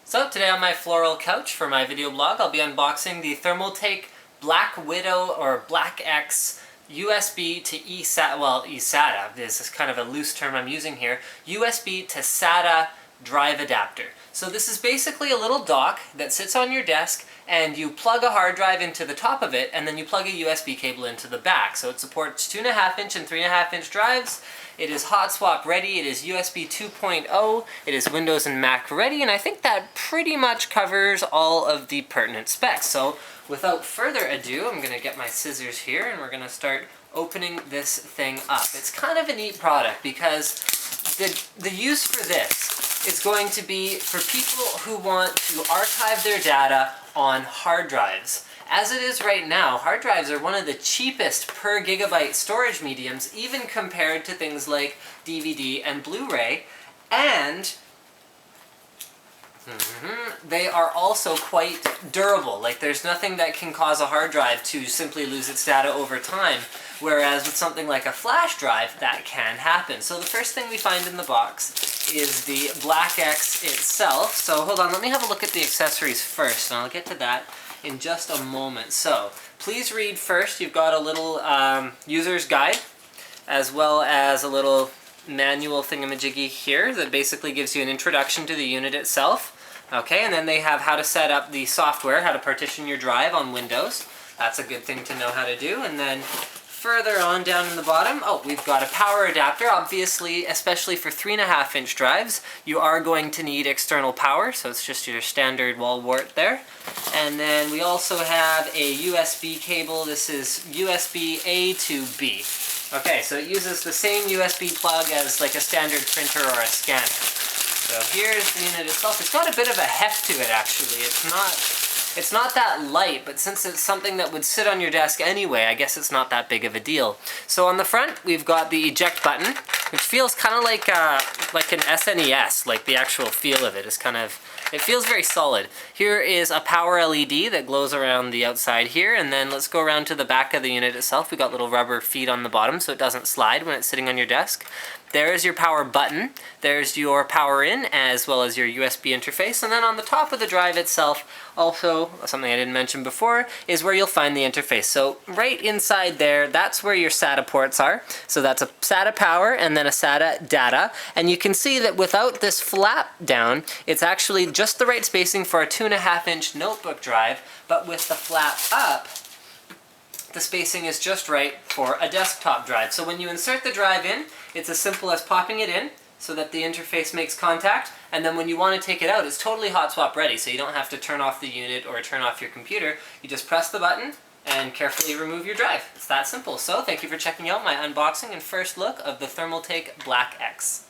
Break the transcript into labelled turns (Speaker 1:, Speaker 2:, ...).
Speaker 1: So today on my floral couch for my video blog, I'll be unboxing the Thermaltake BlacX USB to eSATA, well, eSATA, this is kind of a loose term I'm using here, USB to SATA drive adapter. So this is basically a little dock that sits on your desk and you plug a hard drive into the top of it and then you plug a USB cable into the back. So it supports 2.5 inch and 3.5 inch drives. It is hot swap ready, it is USB 2.0, it is Windows and Mac ready, and I think that pretty much covers all of the pertinent specs. So without further ado, I'm going to get my scissors here and we're going to start opening this thing up. It's kind of a neat product because the use for this is going to be for people who want to archive their data on hard drives. As it is right now, hard drives are one of the cheapest per gigabyte storage mediums, even compared to things like DVD and Blu-ray, and they are also quite durable. Like, there's nothing that can cause a hard drive to simply lose its data over time, whereas with something like a flash drive, that can happen. So the first thing we find in the box is the BlacX itself. So hold on, let me have a look at the accessories first, and I'll get to that in just a moment. So please read first. You've got a little user's guide, as well as a little manual thingamajiggy here that basically gives you an introduction to the unit itself. Okay, and then they have how to set up the software, how to partition your drive on Windows. That's a good thing to know how to do. And then further on down in the bottom, we've got a power adapter. Obviously, especially for 3.5 inch drives, you are going to need external power, so it's just your standard wall wart there. And then we also have a USB cable. This is USB A to B. Okay, so it uses the same USB plug as like a standard printer or a scanner. So here's the unit itself. It's got a bit of a heft to it, actually. It's not that light, but since it's something that would sit on your desk anyway, I guess it's not that big of a deal. So on the front, we've got the eject button, which feels kind of like an SNES, like the actual feel of it is kind of, it feels very solid. Here is a power LED that glows around the outside here, and then let's go around to the back of the unit itself. We've got little rubber feet on the bottom so it doesn't slide when it's sitting on your desk. There's your power button, there's your power in, as well as your USB interface, and then on the top of the drive itself, also, something I didn't mention before, is where you'll find the interface. So right inside there, that's where your SATA ports are. So that's a SATA power and then a SATA data, and you can see that without this flap down, it's actually just the right spacing for a 2.5 inch notebook drive, but with the flap up, the spacing is just right for a desktop drive. So when you insert the drive in, it's as simple as popping it in so that the interface makes contact, and then when you want to take it out, it's totally hot swap ready, so you don't have to turn off the unit or turn off your computer. You just press the button and carefully remove your drive. It's that simple. So thank you for checking out my unboxing and first look of the Thermaltake BlacX.